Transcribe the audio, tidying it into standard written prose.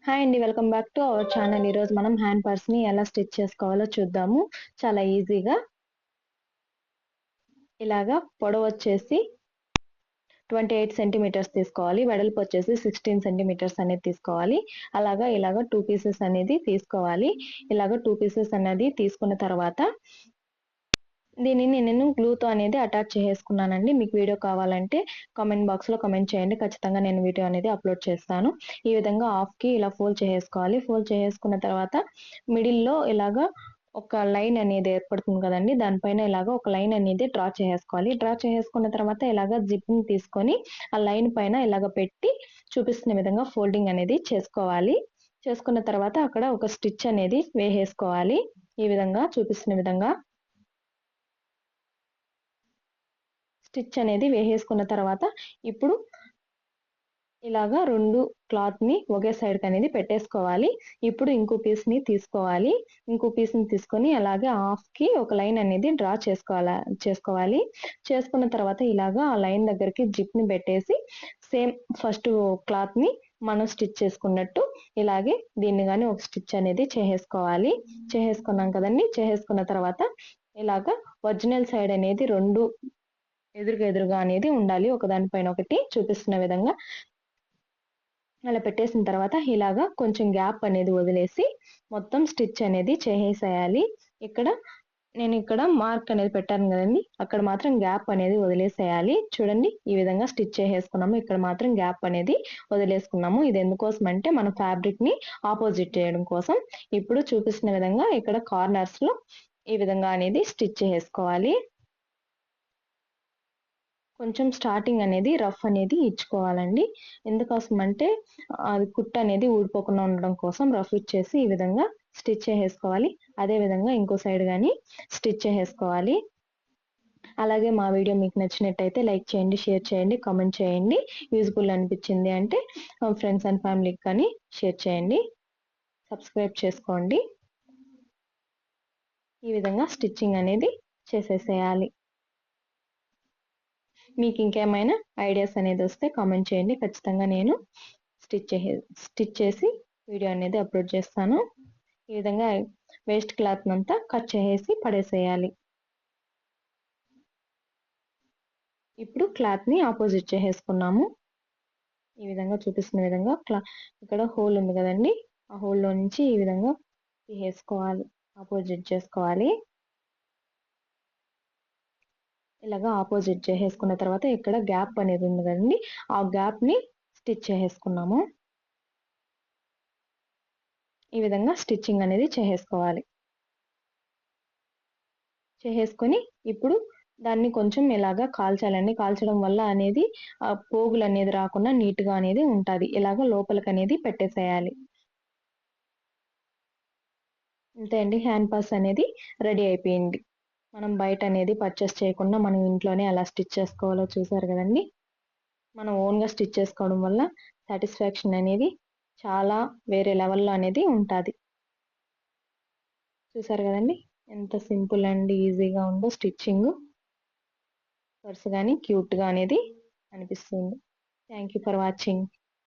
Hi అండి. Welcome back to our channel. ఈరోజు మనం హ్యాండ్ పర్స్‌ని ఎలా స్టిచ్ చేసుకోవాలో చూద్దాము. చాలా ఈజీగా. ఇలాగా పొడవొచ్చేసి 28 సెంటీమీటర్స్ తీసుకోవాలి. వెడల్పు వచ్చేసి 16 సెంటీమీటర్స్ అనేది తీసుకోవాలి. ఇలాగా 2 పీసెస్ అనేది తీసుకోవాలి. ఇలాగ 2 పీసెస్ అనేది తీసుకున్న తర్వాత దీనిని నేను గ్లూతో అనేది అటాచ్ చేసేసుకున్నానండి. మీకు వీడియో కావాలంటే కామెంట్ బాక్స్‌లో కామెంట్ చేయండి. ఖచ్చితంగా నేను వీడియో అనేది అప్‌లోడ్ చేస్తాను. ఈ విధంగా హాఫ్‌కి ఇలా ఫోల్డ్ చేసేసుకోవాలి. ఫోల్డ్ చేసేసుకున్న తర్వాత మిడిల్‌లో ఇలాగా ఒక లైన్ అనేది ఏర్పడుతుంది కదండీ! దానిపైన ఇలాగ ఒక లైన్ అనేది డ్రా చేసేసుకోవాలి. డ్రా చేసేసుకున్న తర్వాత ఇలాగ జిప్‌ని తీసుకొని ఆ లైన్ పైన ఇలాగ పెట్టి చూపిస్తున్న విధంగా ఫోల్డింగ్ అనేది చేసుకోవాలి. చేసుకున్న తర్వాత అక్కడ ఒక స్టిచ్ అనేది వేసేసుకోవాలి. ఈ విధంగా చూపిస్తున్న విధంగా. స్టిచ్ అనేది వేసేసుకున్న తర్వాత ఇప్పుడు ఇలాగా 2 క్లాత్‌ని ఒకే సైడ్‌కనేది పెట్టేసుకోవాలి. ఇప్పుడు ఇంకో పీస్‌ని తీసుకోవాలి. ఇంకో పీస్‌ని తీసుకొని అలాగే హాఫ్‌కి ఒక లైన్ అనేది డ్రా చేసుకోవాలి. చేసుకున్న తర్వాత ఇలాగా ఆ లైన్ దగ్గరికి జిప్‌ని పెట్టేసి సేమ్ ఫస్ట్ క్లాత్‌ని మనం స్టిచ్ చేసుకున్నట్టు ఇలాగే దీన్ని గాని ఒక స్టిచ్ అనేది చేసేసుకోవాలి. చేసేసుకున్నాం కదండీ! చేసేసుకున్న తర్వాత ఇలాగా ఒరిజినల్ సైడ్ అనేది 2 ఎదురుగా అనేది ఉండాలి. ఒకదాని పైన ఒకటి చూపిస్తున్న విధంగా. అలా పెట్టేసిన తర్వాత ఇలాగా కొంచెం గ్యాప్ అనేది వదిలేసి మొత్తం స్టిచ్ అనేది చేసేసేయాలి. నేను మార్క్ అనేది పెట్టాను కదండీ! అక్కడ మాత్రం గ్యాప్ అనేది వదిలేసేయాలి. చూడండి ఈ విధంగా స్టిచ్ చేసేసుకున్నాము. ఇక్కడ మాత్రం గ్యాప్ అనేది వదిలేసుకున్నాము. ఇది ఎందుకోసం అంటే మనం ఫ్యాబ్రిక్‌ని ఆపోజిట్ చేయడం కోసం. ఇప్పుడు చూపిస్తున్న విధంగా ఇక్కడ కార్నర్స్‌లో ఈ విధంగా అనేది స్టిచ్ చేసేసుకోవాలి. కొంచెం స్టార్టింగ్ అనేది రఫ్ అనేది ఇచ్చుకోవాలండి. ఎందుకోసం అంటే అది కుట్టు అనేది ఊడిపోకుండా ఉండడం కోసం రఫ్ ఇచ్చేసి ఈ విధంగా స్టిచ్ చేసేసుకోవాలి. అదే విధంగా ఇంకో సైడ్ గాని స్టిచ్ చేసేసుకోవాలి. అలాగే మా వీడియో మీకు నచ్చినట్టయితే లైక్ చేయండి, షేర్ చేయండి, కామెంట్ చేయండి. యూజ్‌ఫుల్ అనిపించింది అంటే ఫ్రెండ్స్ అండ్ ఫ్యామిలీకి కానీ షేర్ చేయండి. సబ్స్క్రైబ్ చేసుకోండి. ఈ విధంగా స్టిచ్చింగ్ అనేది చేసేసేయాలి. మీకు ఇంకేమైనా ఐడియాస్ అనేది వస్తే కామెంట్ చేయండి. ఖచ్చితంగా నేను స్టిచ్ చేసి వీడియో అనేది అప్లోడ్ చేస్తాను. ఈ విధంగా వేస్ట్ క్లాత్‌నంతా కట్ చేసేసి పడేసేయాలి. ఇప్పుడు క్లాత్‌ని ఆపోజిట్ చేసేసుకున్నాము. ఈ విధంగా చూపిస్తున్న విధంగా ఇక్కడ హోల్ ఉంది కదండీ! ఆ హోల్‌లో నుంచి ఈ విధంగా తీసేసుకోవాలి. ఆపోజిట్ చేసుకోవాలి. ఇలాగా ఆపోజిట్ చేసేసుకున్న తర్వాత ఇక్కడ గ్యాప్ అనేది ఉంది కదండీ! ఆ గ్యాప్‌ని స్టిచ్ చేసేసుకున్నాము. ఈ విధంగా స్టిచ్చింగ్ అనేది చేసేసుకోవాలి. చేసేసుకొని ఇప్పుడు దాన్ని కొంచెం ఇలాగా కాల్చాలండి. కాల్చడం వల్ల అనేది పోగులు అనేది రాకుండా నీట్‌గా అనేది ఉంటాది. ఇలాగ లోపలికనేది పెట్టేసేయాలి. అంతే అండి. హ్యాండ్ పర్స్ అనేది రెడీ అయిపోయింది. మనం బయట అనేది పర్చేస్ చేయకుండా మనం ఇంట్లోనే ఎలా స్టిచ్ చేసుకోవాలో చూసారు కదండీ! మనం ఓన్‌గా స్టిచ్ చేసుకోవడం వల్ల సాటిస్ఫాక్షన్ అనేది చాలా వేరే లెవెల్‌లో అనేది ఉంటాది. చూసారు కదండీ! ఎంత సింపుల్ అండ్ ఈజీగా ఉందో స్టిచ్చింగు. పర్స్ గాని క్యూట్‌గా అనేది అనిపిస్తుంది. Thank you for watching.